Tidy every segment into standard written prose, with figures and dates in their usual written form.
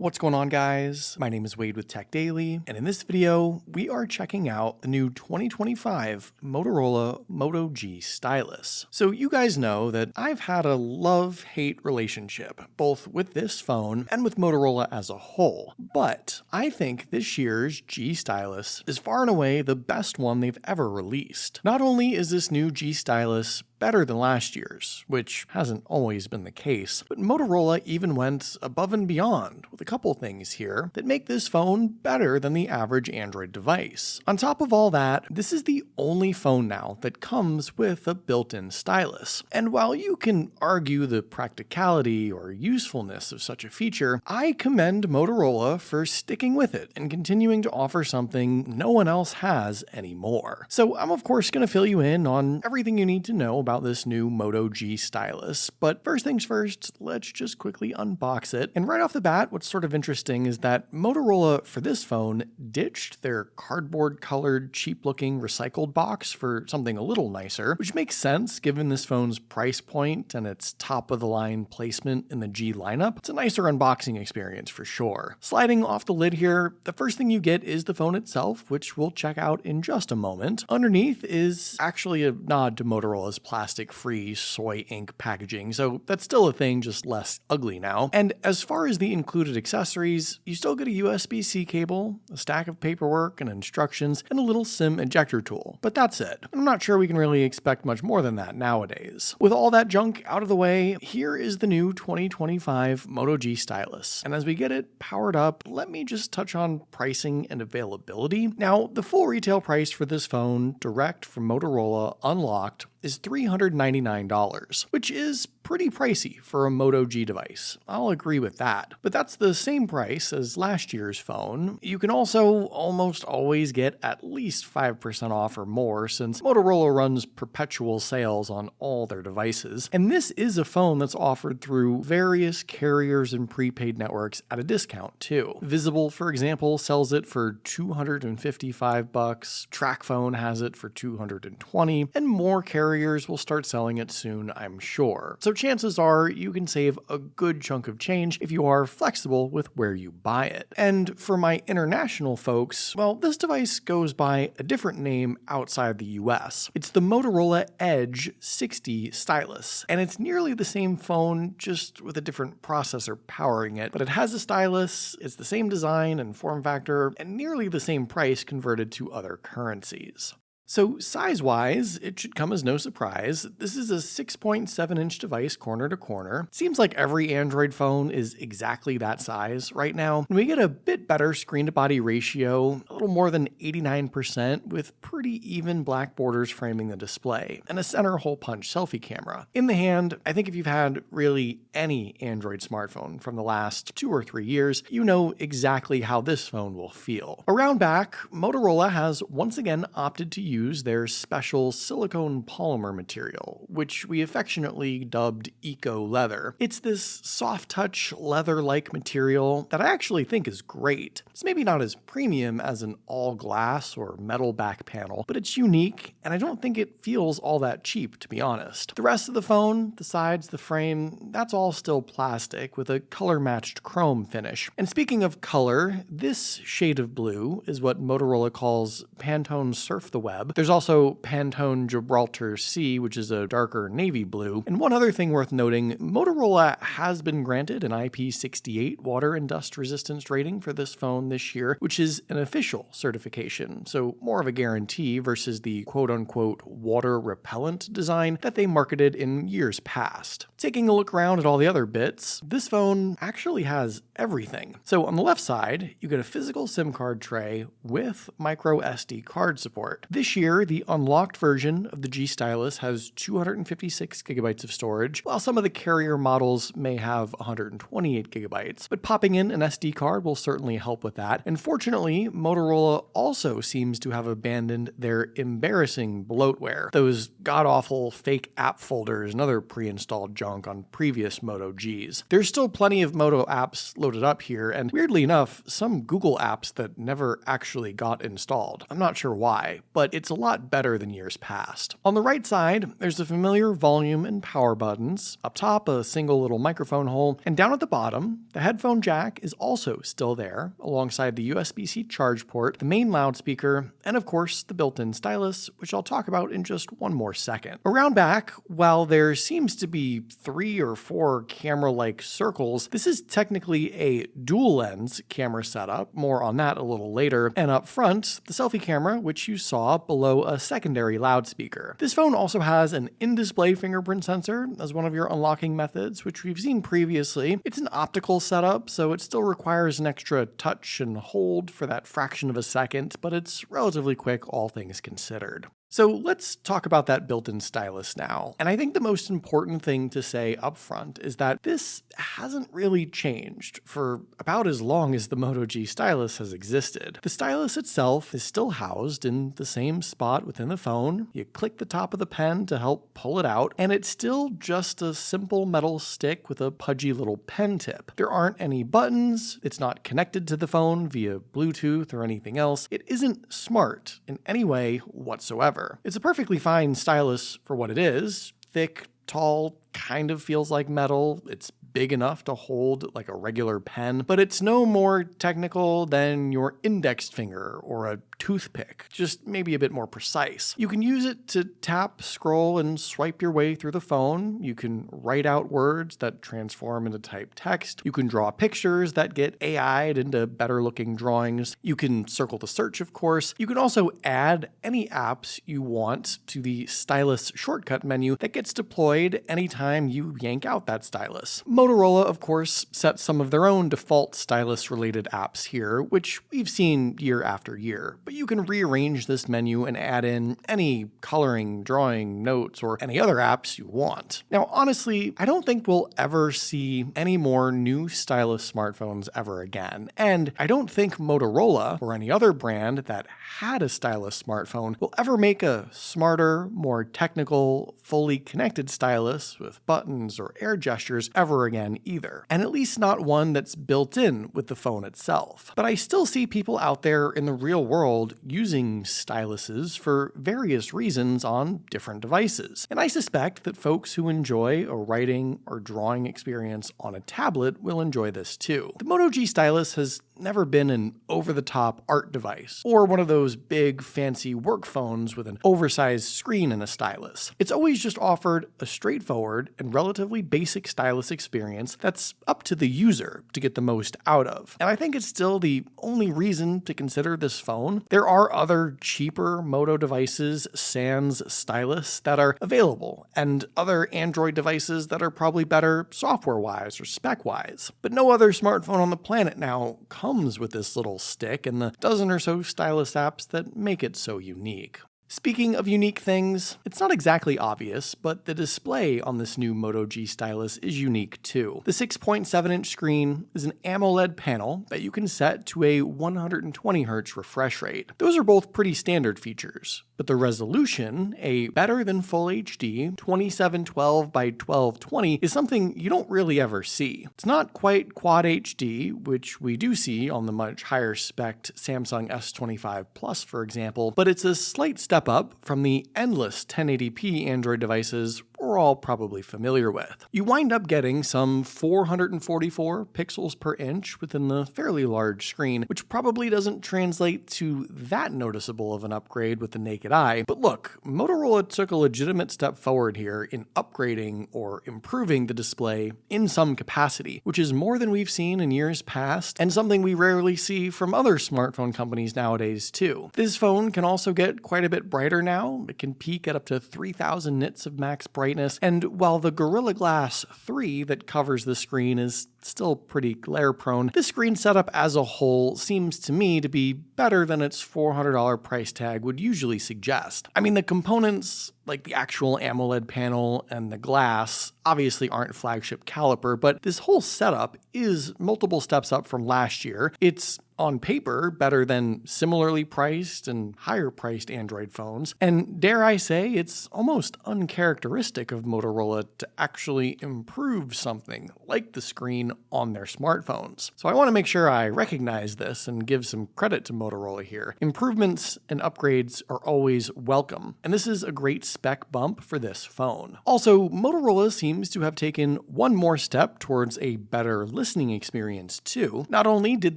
What's going on, guys? My name is Wade with TechDaily, and in this video, we are checking out the new 2025 Motorola Moto G Stylus. So you guys know that I've had a love-hate relationship, both with this phone and with Motorola as a whole, but I think this year's G Stylus is far and away the best one they've ever released. Not only is this new G Stylus better than last year's, which hasn't always been the case, but Motorola even went above and beyond with a couple things here that make this phone better than the average Android device. On top of all that, this is the only phone now that comes with a built-in stylus. And while you can argue the practicality or usefulness of such a feature, I commend Motorola for sticking with it and continuing to offer something no one else has anymore. So I'm of course going to fill you in on everything you need to know about this new Moto G stylus, but first things first, let's just quickly unbox it. And right off the bat, what's sort of interesting is that Motorola for this phone ditched their cardboard colored cheap looking recycled box for something a little nicer, which makes sense given this phone's price point and its top of the line placement in the G lineup. It's a nicer unboxing experience for sure. Sliding off the lid here, the first thing you get is the phone itself, which we'll check out in just a moment. Underneath is actually a nod to Motorola's plastic-free soy ink packaging, so that's still a thing, just less ugly now. And as far as the included accessories, you still get a USB-C cable, a stack of paperwork and instructions, and a little SIM ejector tool. But that's it. I'm not sure we can really expect much more than that nowadays. With all that junk out of the way, here is the new 2025 Moto G stylus. And as we get it powered up, let me just touch on pricing and availability. Now, the full retail price for this phone, direct from Motorola unlocked, is $399, which is pretty pricey for a Moto G device. I'll agree with that. But that's the same price as last year's phone. You can also almost always get at least 5% off or more, since Motorola runs perpetual sales on all their devices. And this is a phone that's offered through various carriers and prepaid networks at a discount too. Visible, for example, sells it for $255, TracFone has it for $220, and more carriers will start selling it soon, I'm sure. So chances are you can save a good chunk of change if you are flexible with where you buy it. And for my international folks, well, this device goes by a different name outside the US. It's the Motorola Edge 60 stylus, and it's nearly the same phone, just with a different processor powering it. But it has a stylus, it's the same design and form factor, and nearly the same price converted to other currencies. So size-wise, it should come as no surprise. This is a 6.7-inch device corner to corner. Seems like every Android phone is exactly that size right now. And we get a bit better screen-to-body ratio, a little more than 89%, with pretty even black borders framing the display, and a center hole punch selfie camera. In the hand, I think if you've had really any Android smartphone from the last 2 or 3 years, you know exactly how this phone will feel. Around back, Motorola has once again opted to use their special silicone polymer material, which we affectionately dubbed Eco Leather. It's this soft-touch leather-like material that I actually think is great. It's maybe not as premium as an all-glass or metal back panel, but it's unique, and I don't think it feels all that cheap, to be honest. The rest of the phone, the sides, the frame, that's all still plastic with a color-matched chrome finish. And speaking of color, this shade of blue is what Motorola calls Pantone Surf the Web. There's also Pantone Gibraltar Sea, which is a darker navy blue. And one other thing worth noting, Motorola has been granted an IP68 water and dust resistance rating for this phone this year, which is an official certification, so more of a guarantee versus the quote-unquote water repellent design that they marketed in years past. Taking a look around at all the other bits, this phone actually has everything. So on the left side, you get a physical SIM card tray with micro SD card support. This year, the unlocked version of the G Stylus has 256 gigabytes of storage, while some of the carrier models may have 128 gigabytes. But popping in an SD card will certainly help with that. And fortunately, Motorola also seems to have abandoned their embarrassing bloatware, those god-awful fake app folders and other pre-installed junk on previous Moto Gs. There's still plenty of Moto apps loaded up here, and weirdly enough, some Google apps that never actually got installed. I'm not sure why, but it's it's a lot better than years past. On the right side, there's the familiar volume and power buttons. Up top, a single little microphone hole, and down at the bottom, the headphone jack is also still there, alongside the USB-C charge port, the main loudspeaker, and of course, the built-in stylus, which I'll talk about in just one more second. Around back, while there seems to be 3 or 4 camera-like circles, this is technically a dual-lens camera setup, more on that a little later, and up front, the selfie camera, which you saw below a secondary loudspeaker. This phone also has an in-display fingerprint sensor as one of your unlocking methods, which we've seen previously. It's an optical setup, so it still requires an extra touch and hold for that fraction of a second, but it's relatively quick, all things considered. So let's talk about that built-in stylus now. And I think the most important thing to say up front is that this hasn't really changed for about as long as the Moto G stylus has existed. The stylus itself is still housed in the same spot within the phone. You click the top of the pen to help pull it out, and it's still just a simple metal stick with a pudgy little pen tip. There aren't any buttons, it's not connected to the phone via Bluetooth or anything else. It isn't smart in any way whatsoever. It's a perfectly fine stylus for what it is. Thick, tall, kind of feels like metal. It's big enough to hold like a regular pen, but it's no more technical than your index finger or a toothpick, just maybe a bit more precise. You can use it to tap, scroll, and swipe your way through the phone. You can write out words that transform into typed text. You can draw pictures that get AI'd into better looking drawings. You can circle the search, of course. You can also add any apps you want to the stylus shortcut menu that gets deployed anytime you yank out that stylus. Motorola, of course, sets some of their own default stylus-related apps here, which we've seen year after year. But you can rearrange this menu and add in any coloring, drawing, notes, or any other apps you want. Now, honestly, I don't think we'll ever see any more new stylus smartphones ever again. And I don't think Motorola, or any other brand that had a stylus smartphone, will ever make a smarter, more technical, fully connected stylus with buttons or air gestures ever again either. And at least not one that's built in with the phone itself. But I still see people out there in the real world using styluses for various reasons on different devices. And I suspect that folks who enjoy a writing or drawing experience on a tablet will enjoy this too. The Moto G stylus has never been an over-the-top art device, or one of those big, fancy work phones with an oversized screen and a stylus. It's always just offered a straightforward and relatively basic stylus experience that's up to the user to get the most out of. And I think it's still the only reason to consider this phone. There are other cheaper Moto devices, sans stylus, that are available, and other Android devices that are probably better software-wise or spec-wise. But no other smartphone on the planet now comes with this little stick and the dozen or so stylus apps that make it so unique. Speaking of unique things, it's not exactly obvious, but the display on this new Moto G stylus is unique too. The 6.7-inch screen is an AMOLED panel that you can set to a 120Hz refresh rate. Those are both pretty standard features, but the resolution, a better than Full HD 2712 by 1220, is something you don't really ever see. It's not quite Quad HD, which we do see on the much higher spec Samsung S25 Plus, for example, but it's a slight step up from the endless 1080p Android devices we're all probably familiar with. You wind up getting some 444 pixels per inch within the fairly large screen, which probably doesn't translate to that noticeable of an upgrade with the naked eye. But look, Motorola took a legitimate step forward here in upgrading or improving the display in some capacity, which is more than we've seen in years past, and something we rarely see from other smartphone companies nowadays too. This phone can also get quite a bit brighter now. It can peak at up to 3000 nits of max brightness, and while the Gorilla Glass 3 that covers the screen is still pretty glare prone, this screen setup as a whole seems to me to be better than its $400 price tag would usually suggest. I mean, the components like the actual AMOLED panel and the glass obviously aren't flagship caliber, but this whole setup is multiple steps up from last year. It's on paper better than similarly priced and higher priced Android phones, and dare I say, it's almost uncharacteristic of Motorola to actually improve something like the screen on their smartphones. So I want to make sure I recognize this and give some credit to Motorola here. Improvements and upgrades are always welcome, and this is a great spec bump for this phone. Also, Motorola seems to have taken one more step towards a better listening experience too. Not only did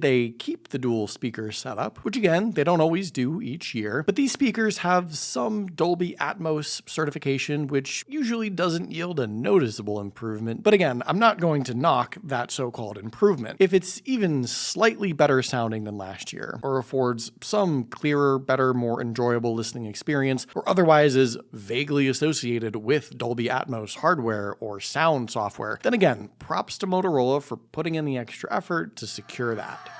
they keep the dual speaker setup, which again, they don't always do each year, but these speakers have some Dolby Atmos certification, which usually doesn't yield a noticeable improvement. But again, I'm not going to knock that so-called improvement. If it's even slightly better sounding than last year, or affords some clearer, better, more enjoyable listening experience, or otherwise is vaguely associated with Dolby Atmos hardware or sound software, then again, props to Motorola for putting in the extra effort to secure that.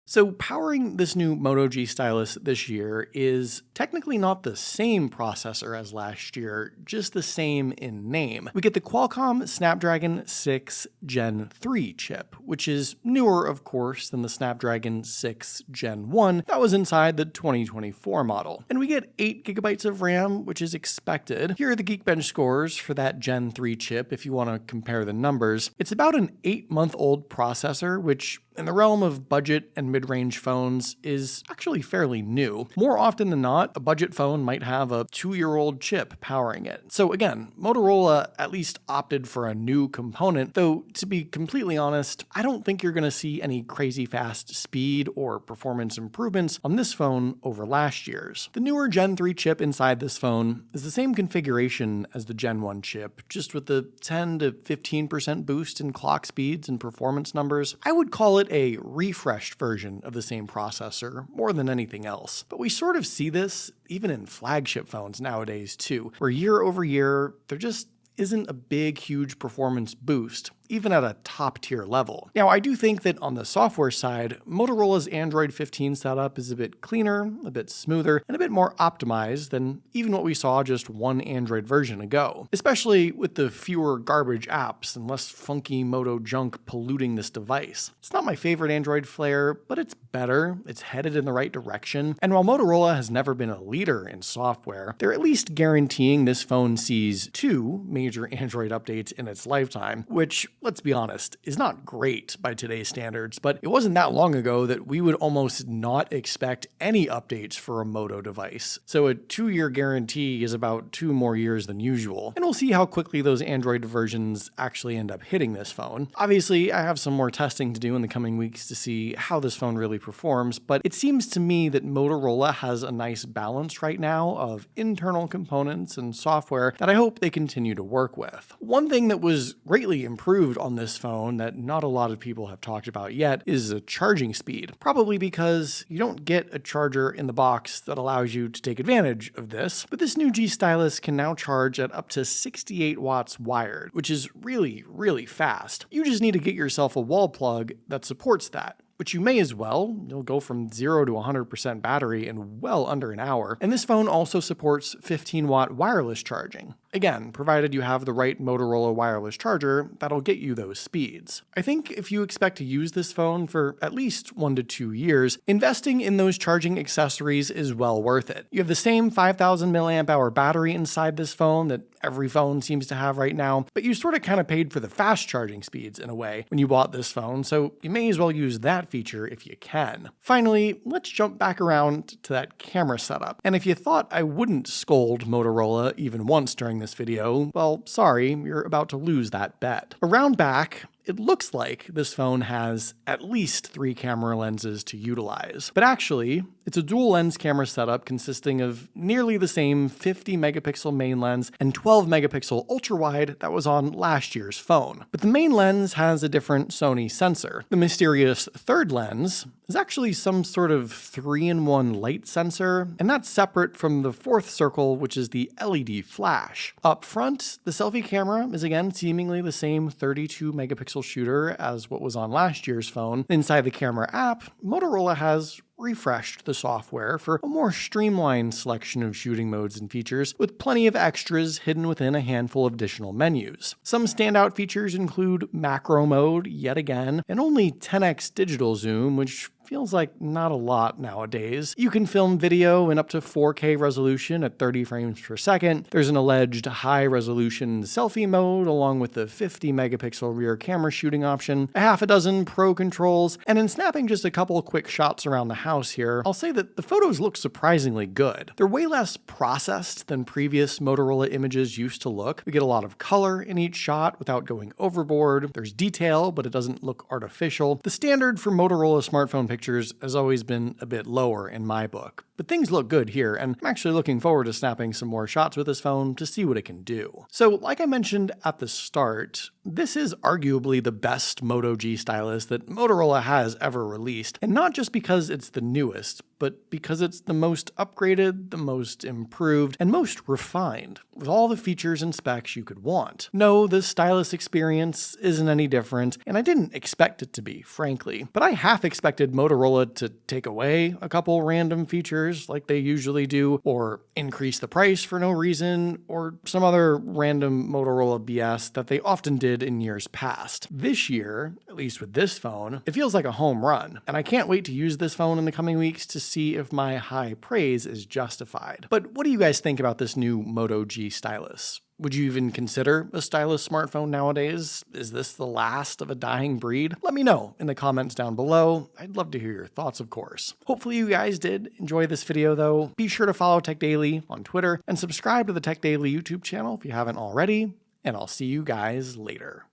So powering this new Moto G Stylus this year is technically not the same processor as last year, just the same in name. We get the Qualcomm Snapdragon 6 Gen 3 chip, which is newer, of course, than the Snapdragon 6 Gen 1 that was inside the 2024 model. And we get 8 gigabytes of RAM, which is expected. Here are the Geekbench scores for that Gen 3 chip if you want to compare the numbers. It's about an 8-month-old processor, which in the realm of budget and mid-range phones is actually fairly new. More often than not, a budget phone might have a 2-year-old chip powering it. So again, Motorola at least opted for a new component, though to be completely honest, I don't think you're going to see any crazy fast speed or performance improvements on this phone over last year's. The newer Gen 3 chip inside this phone is the same configuration as the Gen 1 chip, just with the 10 to 15% boost in clock speeds and performance numbers. I would call it a refreshed version of the same processor more than anything else. But we sort of see this even in flagship phones nowadays too, where year over year, there just isn't a big, huge performance boost, even at a top-tier level. Now, I do think that on the software side, Motorola's Android 15 setup is a bit cleaner, a bit smoother, and a bit more optimized than even what we saw just one Android version ago, especially with the fewer garbage apps and less funky Moto junk polluting this device. It's not my favorite Android flare, but it's better, it's headed in the right direction, and while Motorola has never been a leader in software, they're at least guaranteeing this phone sees 2 major Android updates in its lifetime, which, let's be honest, is not great by today's standards, but it wasn't that long ago that we would almost not expect any updates for a Moto device. So a 2-year guarantee is about 2 more years than usual, and we'll see how quickly those Android versions actually end up hitting this phone. Obviously, I have some more testing to do in the coming weeks to see how this phone really performs, but it seems to me that Motorola has a nice balance right now of internal components and software that I hope they continue to work with. One thing that was greatly improved on this phone that not a lot of people have talked about yet is a charging speed, probably because you don't get a charger in the box that allows you to take advantage of this, but this new G Stylus can now charge at up to 68 watts wired, which is really, really fast. You just need to get yourself a wall plug that supports that, which you may as well. You'll go from 0 to 100% battery in well under an hour. And this phone also supports 15-watt wireless charging. Again, provided you have the right Motorola wireless charger, that'll get you those speeds. I think if you expect to use this phone for at least 1 to 2 years, investing in those charging accessories is well worth it. You have the same 5,000 milliamp hour battery inside this phone that every phone seems to have right now, but you sort of kind of paid for the fast charging speeds in a way when you bought this phone, so you may as well use that feature if you can. Finally, let's jump back around to that camera setup. And if you thought I wouldn't scold Motorola even once during this video, well, sorry, you're about to lose that bet. Around back, it looks like this phone has at least 3 camera lenses to utilize. But actually, It's a dual lens camera setup consisting of nearly the same 50 megapixel main lens and 12 megapixel ultra wide that was on last year's phone. But the main lens has a different Sony sensor. The mysterious third lens is actually some sort of 3-in-1 light sensor, and that's separate from the fourth circle, which is the LED flash. Up front, the selfie camera is again seemingly the same 32 megapixel shooter as what was on last year's phone. Inside the camera app, Motorola has refreshed the software for a more streamlined selection of shooting modes and features, with plenty of extras hidden within a handful of additional menus. Some standout features include macro mode, yet again, and only 10x digital zoom, which feels like not a lot nowadays. You can film video in up to 4K resolution at 30 frames per second. There's an alleged high-resolution selfie mode, along with the 50 megapixel rear camera shooting option, a half a dozen pro controls, and in snapping just a couple quick shots around the house here, I'll say that the photos look surprisingly good. They're way less processed than previous Motorola images used to look. We get a lot of color in each shot without going overboard. There's detail, but it doesn't look artificial. The standard for Motorola smartphone pictures has always been a bit lower in my book. But things look good here, and I'm actually looking forward to snapping some more shots with this phone to see what it can do. So, like I mentioned at the start, this is arguably the best Moto G stylus that Motorola has ever released, and not just because it's the newest, but because it's the most upgraded, the most improved, and most refined, with all the features and specs you could want. No, the stylus experience isn't any different, and I didn't expect it to be, frankly, but I half expected Motorola to take away a couple random features like they usually do, or increase the price for no reason, or some other random Motorola BS that they often did in years past. This year, at least with this phone, it feels like a home run, and I can't wait to use this phone in the coming weeks to see if my high praise is justified. But what do you guys think about this new Moto G stylus? Would you even consider a stylus smartphone nowadays? Is this the last of a dying breed? Let me know in the comments down below. I'd love to hear your thoughts, of course. Hopefully you guys did enjoy this video though. Be sure to follow TechDaily on Twitter and subscribe to the TechDaily YouTube channel if you haven't already, and I'll see you guys later.